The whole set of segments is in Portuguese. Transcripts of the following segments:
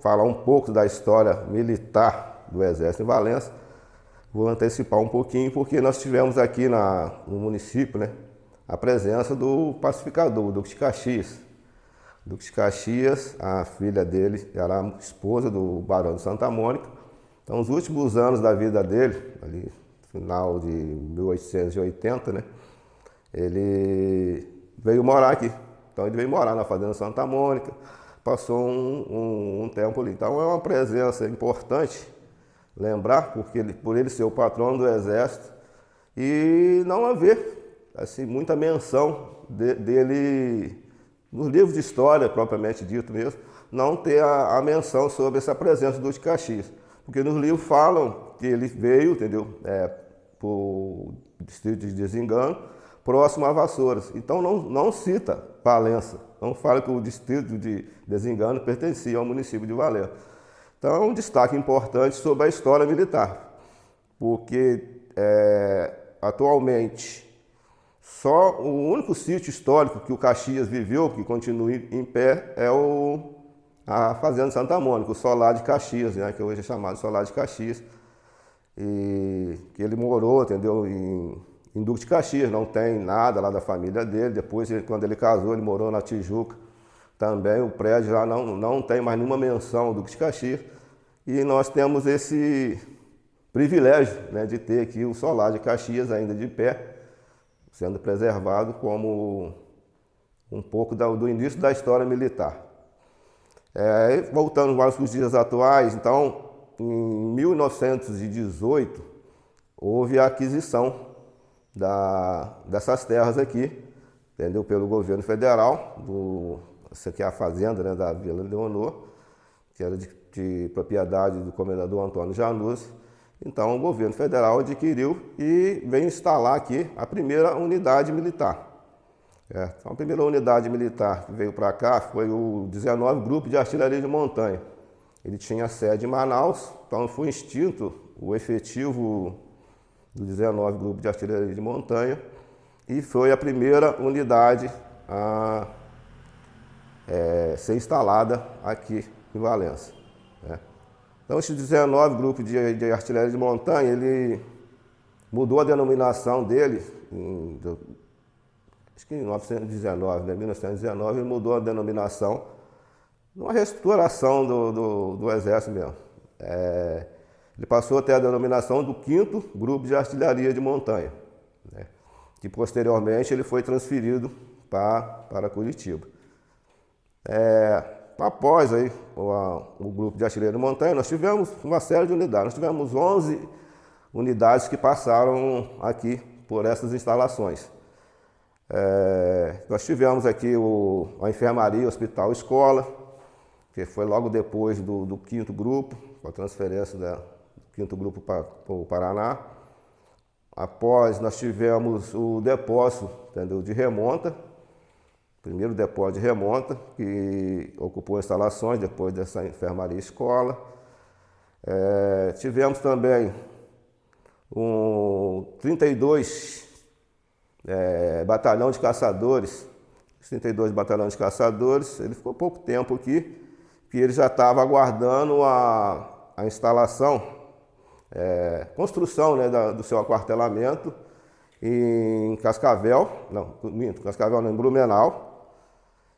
falar um pouco da história militar do Exército em Valença. Vou antecipar um pouquinho, porque nós tivemos aqui no município, né, a presença do pacificador, o Duque de Caxias. O Duque de Caxias, a filha dele era a esposa do Barão de Santa Mônica. Então, os últimos anos da vida dele, ali final de 1880, né, ele veio morar aqui. Então, ele veio morar na Fazenda Santa Mônica, passou um tempo ali. Então, é uma presença importante lembrar, porque por ele ser o patrono do Exército e não haver assim, muita menção dele nos livros de história, propriamente dito mesmo, não ter a menção sobre essa presença do Duque de Caxias. Porque nos livros falam que ele veio, entendeu, para o distrito de Desengano, próximo a Vassouras. Então não cita Valença, não fala que o distrito de Desengano pertencia ao município de Valença. Então é um destaque importante sobre a história militar, porque atualmente só o único sítio histórico que o Caxias viveu, que continua em pé, é a Fazenda Santa Mônica, o Solar de Caxias, né, que hoje é chamado Solar de Caxias, e que ele morou, entendeu, em Duque de Caxias, não tem nada lá da família dele. Depois, quando ele casou, ele morou na Tijuca, também o prédio lá não tem mais nenhuma menção ao Duque de Caxias, e nós temos esse privilégio, né, de ter aqui o Solar de Caxias ainda de pé, sendo preservado como um pouco do início da história militar. Voltando mais para os dias atuais, então, em 1918, houve a aquisição dessas terras aqui, entendeu, pelo governo federal, essa aqui é a fazenda, né, da Vila Leonor, que era de propriedade do comendador Antônio Januzzi. Então o governo federal adquiriu e veio instalar aqui a primeira unidade militar. Então, a primeira unidade militar que veio para cá foi o 19 Grupo de Artilharia de Montanha. Ele tinha sede em Manaus, então foi extinto o efetivo do 19 Grupo de Artilharia de Montanha e foi a primeira unidade a ser instalada aqui em Valença. Então, esse 19 Grupo de Artilharia de Montanha, ele mudou a denominação dele, acho que em 1919, né? 1919, ele mudou a denominação, numa reestruturação do Exército mesmo. Ele passou a ter a denominação do 5º Grupo de Artilharia de Montanha, né? Que posteriormente ele foi transferido para Curitiba. Após aí, o Grupo de Artilharia de Montanha, nós tivemos uma série de unidades. Nós tivemos 11 unidades que passaram aqui por essas instalações. Nós tivemos aqui a enfermaria, hospital, escola, que foi logo depois do 5º grupo, com a transferência do 5º grupo para o Paraná. Após, nós tivemos o depósito, entendeu, de remonta, primeiro depósito de remonta, que ocupou instalações depois dessa enfermaria escola. Tivemos também 32 batalhão de caçadores. Os 32 batalhões de caçadores, ele ficou pouco tempo aqui, que ele já estava aguardando a instalação, construção, né, do seu aquartelamento em Cascavel, em Blumenau.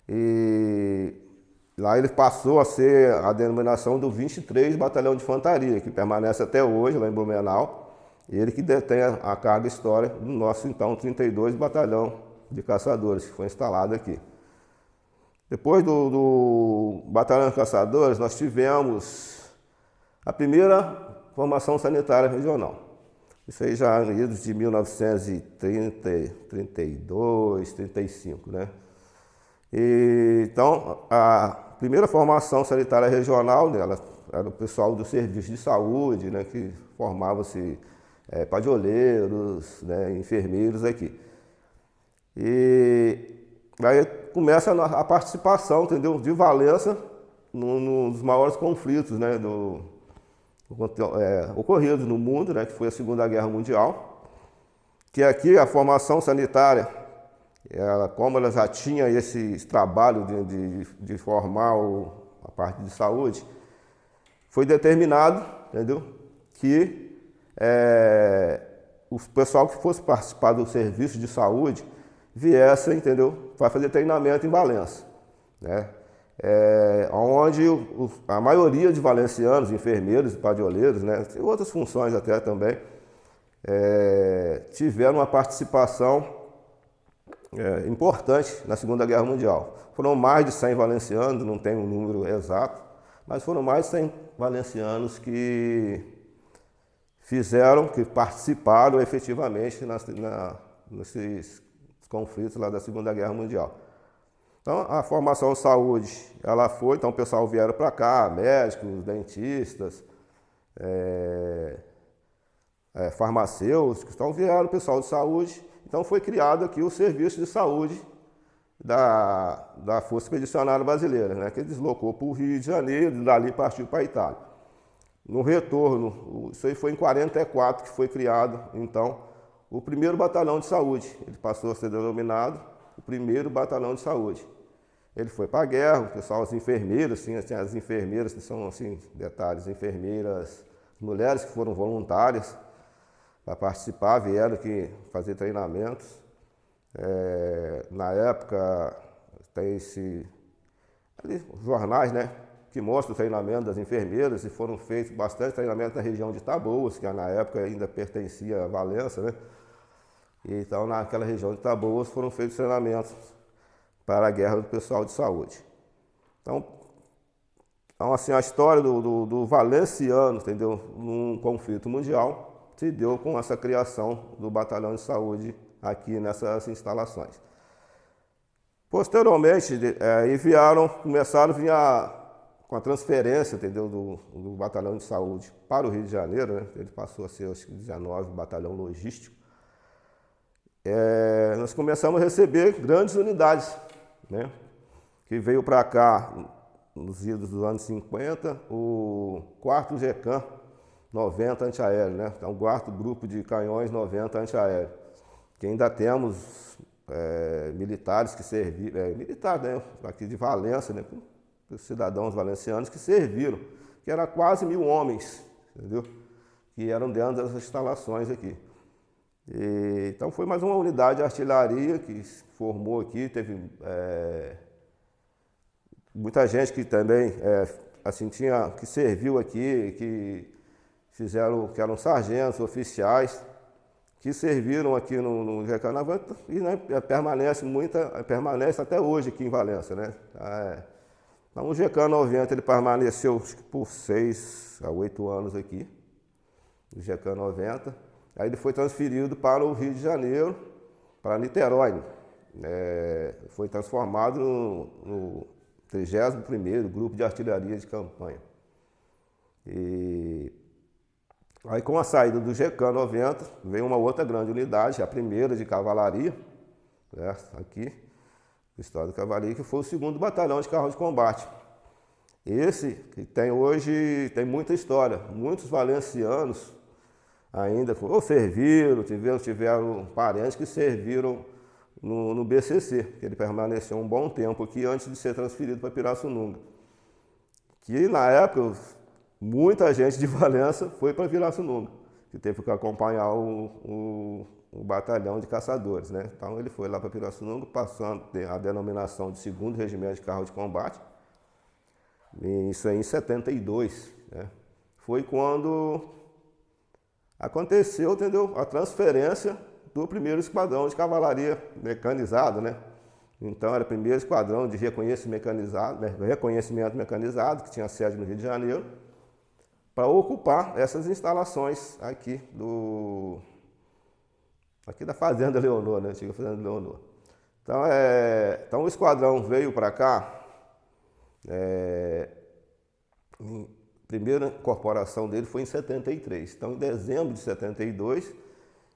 E lá ele passou a ser a denominação do 23 Batalhão de Infantaria, que permanece até hoje lá em Blumenau. Ele que detém a carga histórica do nosso, então, 32 Batalhão de Caçadores, que foi instalado aqui. Depois do Batalhão de Caçadores, nós tivemos a primeira formação sanitária regional. Isso aí já em idos de 1930, 32, 35, né? Então, a primeira formação sanitária regional dela era o pessoal do serviço de saúde, né, que formava-se padioleiros, né, enfermeiros aqui. E aí começa a participação, entendeu, de Valença nos maiores conflitos, né, ocorridos no mundo, né, que foi a Segunda Guerra Mundial, que aqui a formação sanitária, como ela já tinha esse trabalho de formar a parte de saúde, foi determinado, entendeu, que o pessoal que fosse participar do serviço de saúde viesse, entendeu, para fazer treinamento em Valença, né? Onde a maioria de valencianos, enfermeiros e padioleiros, né, e outras funções até também, tiveram uma participação importante na Segunda Guerra Mundial. Foram mais de 100 valencianos, não tenho um número exato, mas foram mais de 100 valencianos que participaram efetivamente nesses conflitos lá da Segunda Guerra Mundial. Então, a formação de saúde, ela foi, então o pessoal vieram para cá, médicos, dentistas, farmacêuticos, então vieram o pessoal de saúde, então foi criado aqui o Serviço de Saúde da Força Expedicionária Brasileira, né, que deslocou para o Rio de Janeiro e dali partiu para a Itália. No retorno, isso aí foi em 1944 que foi criado, então, o primeiro batalhão de saúde. Ele passou a ser denominado o primeiro batalhão de saúde. Ele foi para a guerra, o pessoal, as enfermeiras, assim, as enfermeiras, que são, assim, detalhes, enfermeiras, mulheres que foram voluntárias para participar, vieram aqui fazer treinamentos. Na época, tem jornais, né, que mostram o treinamento das enfermeiras, e foram feitos bastante treinamento na região de Taboas, que na época ainda pertencia a Valença, né? E, então, naquela região de Taboas foram feitos treinamentos para a guerra do pessoal de saúde. Então assim, a história do valenciano, entendeu, num conflito mundial, se deu com essa criação do batalhão de saúde aqui nessas instalações. Posteriormente, começaram a vir com a transferência, entendeu, do batalhão de saúde para o Rio de Janeiro, né? Ele passou a ser, acho que, 19 batalhão logístico. Nós começamos a receber grandes unidades, né, que veio para cá nos idos dos anos 50, o 4º GECAM 90 antiaéreo, né, então o 4º grupo de canhões 90 antiaéreo, que ainda temos militares que serviram, militares, né, aqui de Valença, né, os cidadãos valencianos que serviram, que era quase 1000 homens, entendeu, que eram dentro das instalações aqui. Então foi mais uma unidade de artilharia que se formou aqui, teve muita gente que também assim, que serviu aqui, que eram sargentos, oficiais, que serviram aqui no GECAM 90 e, né, permanece até hoje aqui em Valença, né? Então o GECAM 90 ele permaneceu por 6 a 8 anos aqui, o GECAM 90. Aí ele foi transferido para o Rio de Janeiro, para Niterói. Foi transformado no 31º Grupo de Artilharia de Campanha. E aí, com a saída do GECAM 90, veio uma outra grande unidade, a primeira de cavalaria, né, aqui, História da Cavalaria, que foi o 2º Batalhão de Carros de Combate. Esse que tem hoje, tem muita história, muitos valencianos ainda ou serviram, tiveram parentes que serviram no BCC, que ele permaneceu um bom tempo aqui antes de ser transferido para Pirassununga. Que na época, muita gente de Valença foi para Pirassununga, que teve que acompanhar o batalhão de caçadores, né? Então ele foi lá para Pirassununga, passando a denominação de 2º Regimento de Carro de Combate, e isso aí em 72, né? Foi quando aconteceu, entendeu, a transferência do 1º Esquadrão de Cavalaria Mecanizado, né? Então era o 1º Esquadrão de Reconhecimento Mecanizado, que tinha sede no Rio de Janeiro, para ocupar essas instalações aqui da Fazenda Leonor, né? Antiga Fazenda Leonor. Então o esquadrão veio para cá, a primeira incorporação dele foi em 73. Então, em dezembro de 72,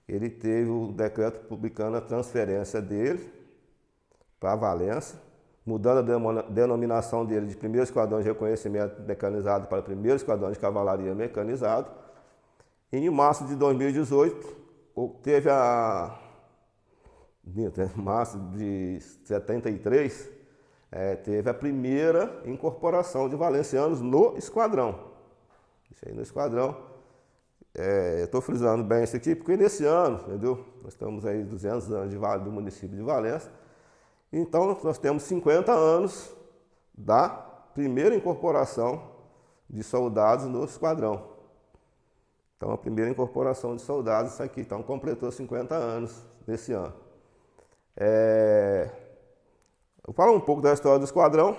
ele teve o decreto publicando a transferência dele para Valença, mudando a denominação dele de 1º Esquadrão de Reconhecimento Mecanizado para 1º Esquadrão de Cavalaria Mecanizado. E em março de 2018, teve março de 73, teve a primeira incorporação de valencianos no esquadrão. Isso aí no esquadrão. Eu estou frisando bem isso aqui, porque nesse ano, entendeu? Nós estamos aí 200 anos do município de Valença. Então, nós temos 50 anos da primeira incorporação de soldados no esquadrão. Então, a primeira incorporação de soldados, isso aqui. Então, completou 50 anos nesse ano. Eu falo um pouco da história do esquadrão,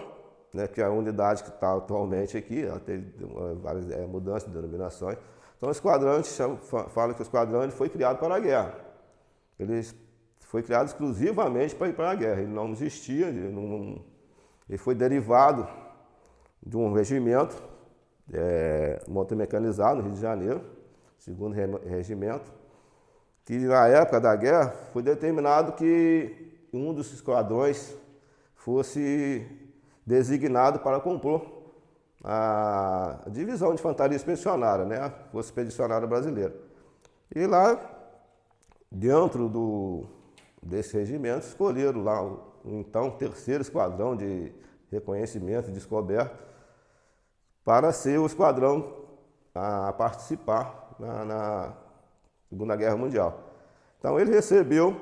né, que é a unidade que está atualmente aqui, ela teve várias mudanças de denominações. Então, o esquadrão, a gente fala que o esquadrão ele foi criado para a guerra. Ele foi criado exclusivamente para ir para a guerra. Ele não existia, ele foi derivado de um regimento motomecanizado no Rio de Janeiro, segundo regimento, que na época da guerra foi determinado que um dos esquadrões fosse designado para compor a divisão de infantaria expedicionária, né? A Força Expedicionária Brasileira. E lá, dentro desse regimento, escolheram lá o então terceiro esquadrão de reconhecimento e descoberta para ser o esquadrão a participar na Segunda Guerra Mundial. Então ele recebeu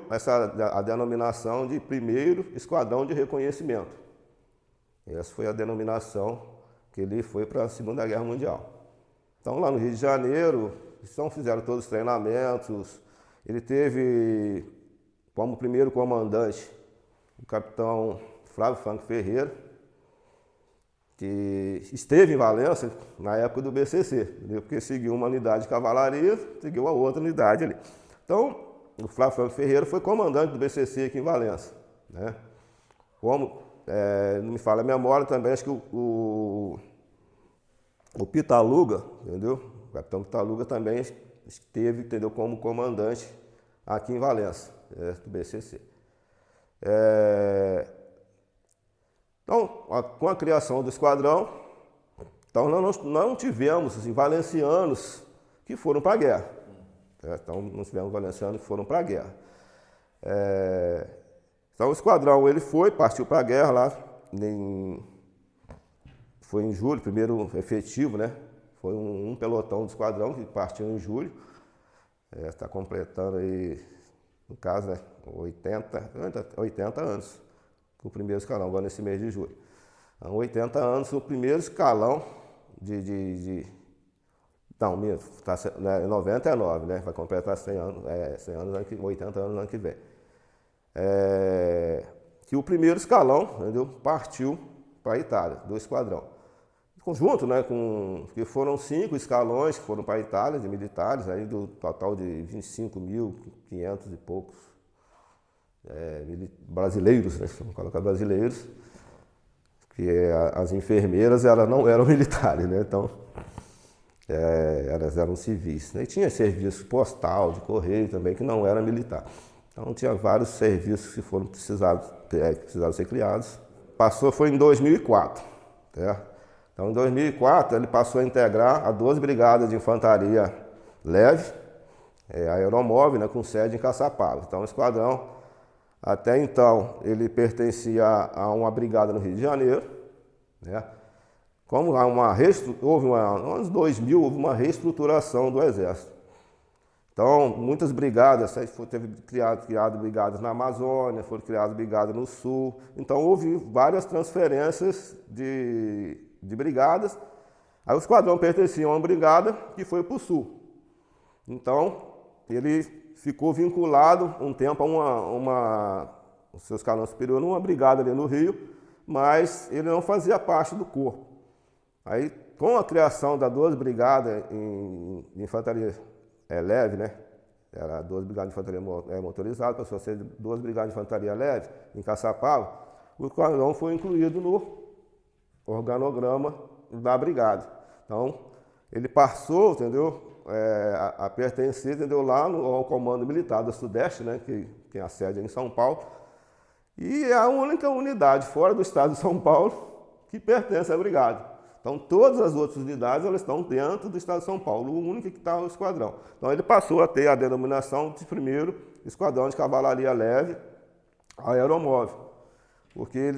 a denominação de primeiro esquadrão de reconhecimento. Essa foi a denominação que ele foi para a Segunda Guerra Mundial. Então lá no Rio de Janeiro, fizeram todos os treinamentos. Ele teve como primeiro comandante o capitão Flávio Franco Ferreira, que esteve em Valença na época do BCC, entendeu? Porque seguiu uma unidade de cavalaria, seguiu a outra unidade ali. Então, o Flávio Franco Ferreira foi comandante do BCC aqui em Valença, né? Como não me falha a memória também, acho que o Pitaluga, entendeu? O capitão Pitaluga também esteve, entendeu, como comandante aqui em Valença, do BCC. Então, com a criação do esquadrão, então nós não tivemos assim, valencianos que foram para a guerra. Então, não tivemos valencianos que foram para a guerra. Então, o esquadrão ele partiu para a guerra lá, foi em julho, primeiro efetivo, né? Foi um pelotão do esquadrão que partiu em julho. Está completando aí, no caso, né, 80 anos. O primeiro escalão, agora nesse mês de julho. Então, 80 anos, o primeiro escalão não, mesmo, tá, 99, né? Vai completar 100 anos, 80 anos no ano que vem. Que o primeiro escalão, entendeu, partiu para a Itália, do esquadrão. Conjunto, né, que foram 5 escalões que foram para a Itália, de militares, aí do total de 25.500 e poucos brasileiros, né, vamos colocar brasileiros, que as enfermeiras elas não eram militares, né, então elas eram civis. Né, e tinha serviço postal, de correio também, que não era militar. Então tinha vários serviços que foram precisaram ser criados. Foi em 2004, certo? Então, em 2004, ele passou a integrar a 2 brigadas de infantaria leve, aeromóvel, né, com sede em Caçapava. Então, o esquadrão, até então, ele pertencia a uma brigada no Rio de Janeiro, né? Como houve nos anos 2000, houve uma reestruturação do Exército. Então, muitas brigadas, teve criado brigadas na Amazônia, foram criadas brigadas no Sul. Então, houve várias transferências de brigadas. Aí o esquadrão pertencia a uma brigada que foi para o Sul. Então, ele ficou vinculado um tempo a o seu escalão superior numa brigada ali no Rio, mas ele não fazia parte do corpo. Aí, com a criação das 2 brigadas em infantaria leve, né? Era 2 brigadas de infantaria motorizada, passou a ser 2 brigadas de infantaria leve em Caçapava. O esquadrão foi incluído no organograma da brigada. Então, ele passou, entendeu, a pertencer, entendeu, lá ao Comando Militar do Sudeste, né, que tem a sede em São Paulo, e é a única unidade fora do estado de São Paulo que pertence à brigada. Então, todas as outras unidades elas estão dentro do estado de São Paulo, o único que está é o esquadrão. Então, ele passou a ter a denominação de primeiro esquadrão de cavalaria leve aeromóvel, porque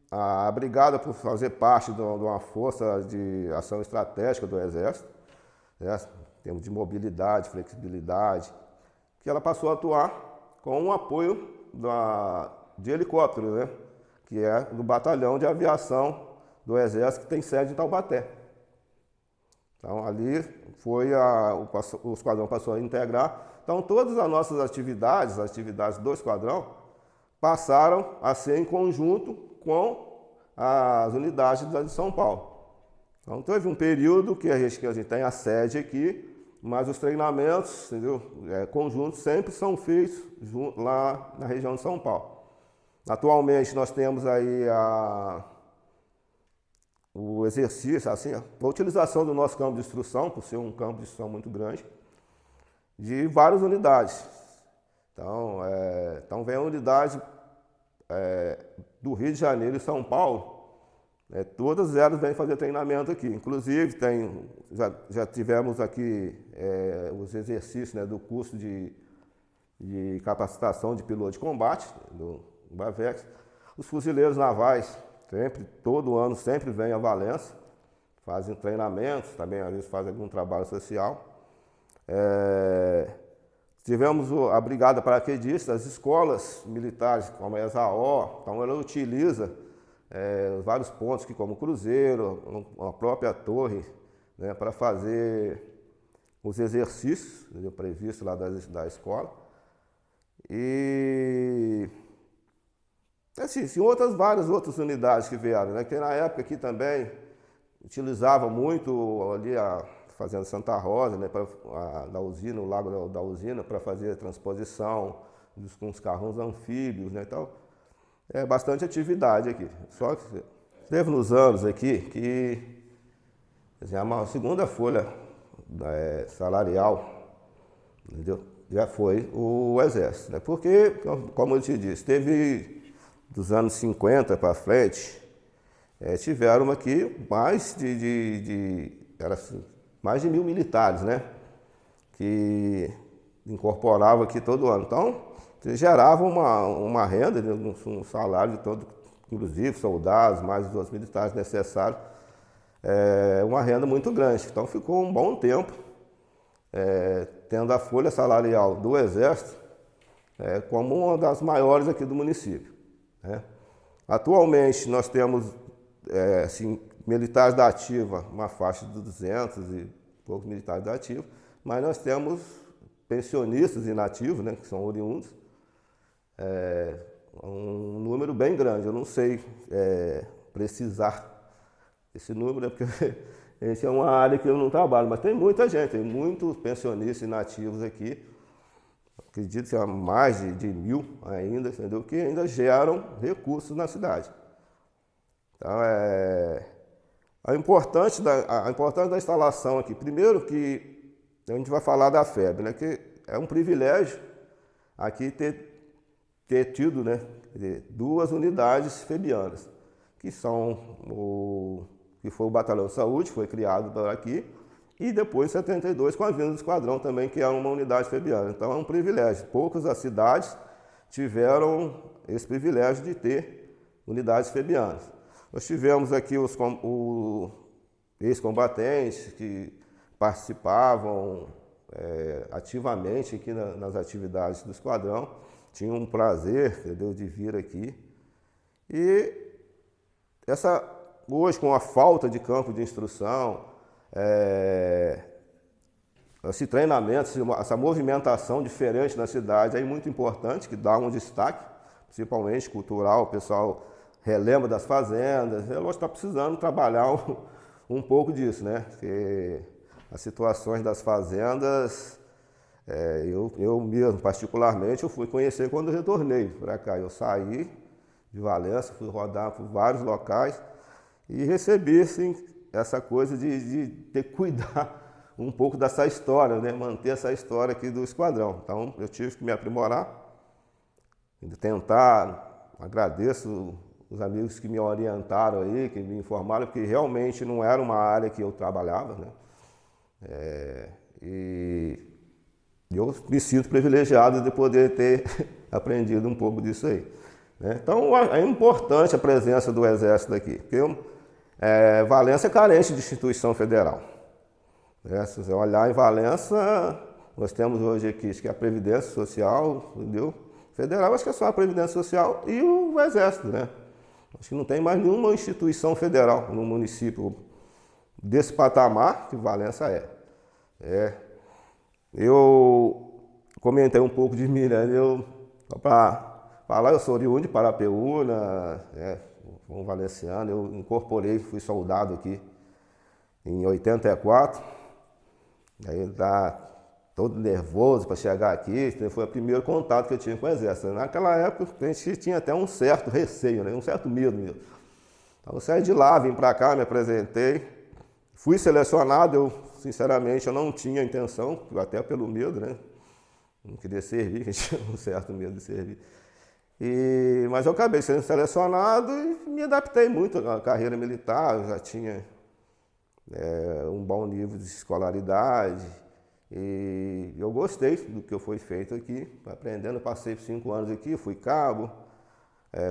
a brigada, por fazer parte de uma força de ação estratégica do Exército, né, em termos de mobilidade, flexibilidade, que ela passou a atuar com um apoio de helicóptero, né, que é do Batalhão de Aviação do Exército, que tem sede em Taubaté. Então, ali o esquadrão passou a integrar. Então, todas as nossas atividades, as atividades do esquadrão, passaram a ser em conjunto com as unidades de São Paulo. Então, teve um período que a gente tem a sede aqui, mas os treinamentos, entendeu, conjuntos sempre são feitos lá na região de São Paulo. Atualmente, nós temos aí o exercício, assim, a utilização do nosso campo de instrução, por ser um campo de instrução muito grande, de várias unidades. Então vem a unidade do Rio de Janeiro e São Paulo, todas elas vêm fazer treinamento aqui. Inclusive, já tivemos aqui os exercícios, né, do curso de capacitação de piloto de combate, do BAVEX. Os fuzileiros navais, todo ano, sempre vêm a Valença, fazem treinamentos, também às vezes fazem algum trabalho social. Tivemos a Brigada Paraquedista, as escolas militares, como a ESAO, então ela utiliza vários pontos, como o Cruzeiro, a própria torre, né, para fazer os exercícios, entendeu, previstos lá da escola. E assim, várias outras unidades que vieram, né, que na época aqui também utilizava muito ali a Fazenda Santa Rosa, né, da usina, o lago da usina, para fazer a transposição com os carros anfíbios, né, então bastante atividade aqui. Só que teve nos anos aqui que a segunda folha salarial, entendeu, já foi o Exército, né, porque, como eu te disse, teve dos anos 50 para frente, tiveram aqui mais mais de 1.000 militares, né, que incorporavam aqui todo ano. Então, gerava uma renda, um salário de todo, inclusive soldados, mais os outros militares necessários, uma renda muito grande. Então, ficou um bom tempo tendo a folha salarial do Exército como uma das maiores aqui do município, né. Atualmente, nós temos assim, militares da ativa, uma faixa de 200 e poucos militares da ativa, mas nós temos pensionistas inativos, né, que são oriundos, um número bem grande. Eu não sei precisar esse número, né, porque essa é uma área que eu não trabalho, mas tem muita gente, tem muitos pensionistas inativos aqui, acredito que há mais de 1.000 ainda, entendeu, que ainda geram recursos na cidade. Então, a importância da instalação aqui, primeiro que a gente vai falar da FEB, né, que é um privilégio aqui ter tido, né, duas unidades febianas, que foi o Batalhão de Saúde, foi criado por aqui, e depois em 72 com a vinda do esquadrão também, que era uma unidade febiana. Então é um privilégio. Poucas das cidades tiveram esse privilégio de ter unidades febianas. Nós tivemos aqui os ex-combatentes que participavam ativamente aqui nas atividades do esquadrão, tinham um prazer, entendeu, de vir aqui. E hoje, com a falta de campo de instrução, esse treinamento, essa movimentação diferente na cidade é muito importante, que dá um destaque, principalmente cultural. O pessoal relembra das fazendas. Lógico que está precisando trabalhar um pouco disso, né? Porque as situações das fazendas, eu mesmo, particularmente, eu fui conhecer quando eu retornei para cá. Eu saí de Valença, fui rodar por vários locais e recebi, assim, essa coisa de ter que cuidar um pouco dessa história, né? Manter essa história aqui do esquadrão. Então, eu tive que me aprimorar, tentar. Agradeço os amigos que me orientaram aí, que me informaram, porque realmente não era uma área que eu trabalhava, né? E eu me sinto privilegiado de poder ter aprendido um pouco disso aí, né? Então é importante a presença do Exército aqui, porque Valença é carente de instituição federal, Se você olhar em Valença, nós temos hoje aqui, acho que é a Previdência Social, entendeu? Federal, acho que é só a Previdência Social e o Exército, né? Acho que não tem mais nenhuma instituição federal no município desse patamar que Valença é. Eu comentei um pouco de mim, né? Só para falar, eu sou oriundo de Parapeúna, um valenciano, eu incorporei, fui soldado aqui em 84, aí tá todo nervoso para chegar aqui, foi o primeiro contato que eu tinha com o Exército. Naquela época a gente tinha até um certo receio, né? Um certo medo mesmo. Então eu saí de lá, vim para cá, me apresentei, fui selecionado, eu sinceramente eu não tinha intenção, até pelo medo, né? Não queria servir, que tinha um certo medo de servir. Mas eu acabei sendo selecionado e me adaptei muito à carreira militar, eu já tinha um bom nível de escolaridade e eu gostei do que foi feito aqui, aprendendo, passei 5 anos aqui, fui cabo,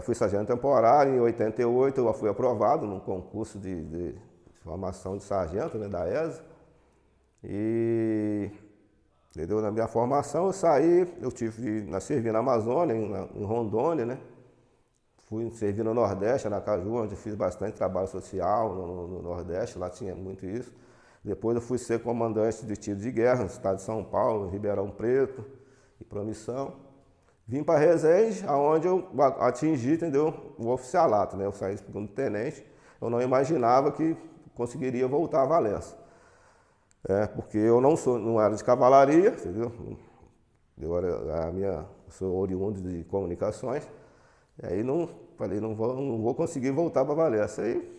fui sargento temporário, em 88 eu fui aprovado num concurso de formação de sargento, né, da ESA, e entendeu? Na minha formação eu saí, servi na Amazônia, em Rondônia, né? Fui servir no Nordeste, Aracaju, onde fiz bastante trabalho social no Nordeste, lá tinha muito isso. Depois eu fui ser comandante de tiro de guerra no estado de São Paulo, em Ribeirão Preto e Promissão. Vim para Resende, onde eu atingi, entendeu, o oficialato, né? Eu saí de segundo tenente, eu não imaginava que conseguiria voltar a Valença. Porque eu não era de cavalaria, entendeu? Eu sou oriundo de comunicações, e aí falei, não vou conseguir voltar para Valença. Aí,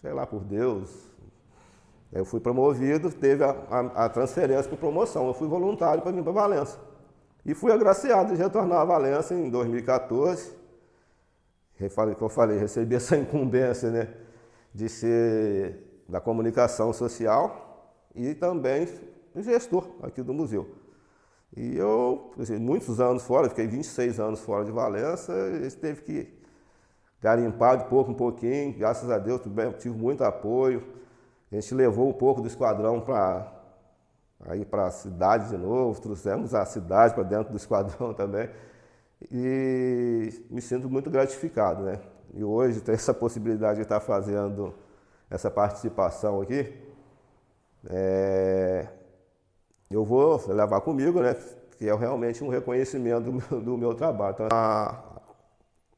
sei lá, por Deus, eu fui promovido, teve a transferência por promoção, eu fui voluntário para vir para Valença. E fui agraciado de retornar a Valença em 2014, recebi essa incumbência, né, de ser da comunicação social, e também gestor aqui do museu. E eu, muitos anos fora, fiquei 26 anos fora de Valença, e teve que garimpar de pouco em pouquinho, graças a Deus tive muito apoio. A gente levou um pouco do esquadrão para a cidade de novo, trouxemos a cidade para dentro do esquadrão também. E me sinto muito gratificado, né? E hoje ter essa possibilidade de estar fazendo essa participação aqui, eu vou levar comigo, né? Que é realmente um reconhecimento do meu trabalho. Então,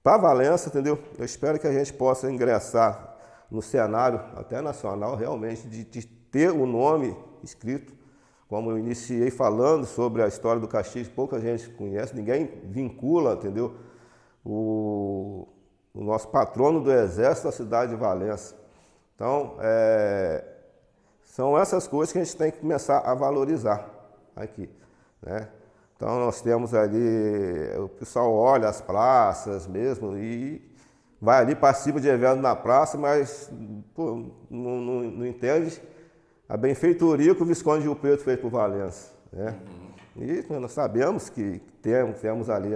para Valença, entendeu? Eu espero que a gente possa ingressar no cenário até nacional, realmente, de ter o nome escrito, como eu iniciei falando sobre a história do Caxias, pouca gente conhece, ninguém vincula, entendeu? O nosso patrono do Exército da cidade de Valença. Então, são essas coisas que a gente tem que começar a valorizar aqui, né? Então nós temos ali, o pessoal olha as praças mesmo e vai ali, participa de evento na praça, mas pô, não entende a benfeitoria que o Visconde de Rio Preto fez por Valença, né? E nós sabemos que temos ali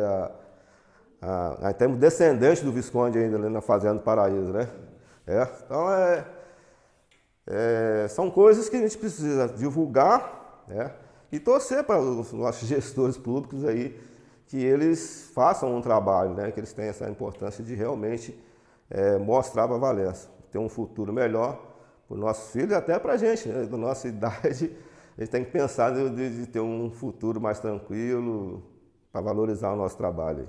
temos descendentes do Visconde ainda ali na Fazenda do Paraíso, né? Então são coisas que a gente precisa divulgar, né? E torcer para os nossos gestores públicos aí que eles façam um trabalho, né? Que eles tenham essa importância de realmente mostrar para Valença, ter um futuro melhor para os nossos filhos e até para a gente, né? Da nossa idade, a gente tem que pensar de ter um futuro mais tranquilo para valorizar o nosso trabalho aí.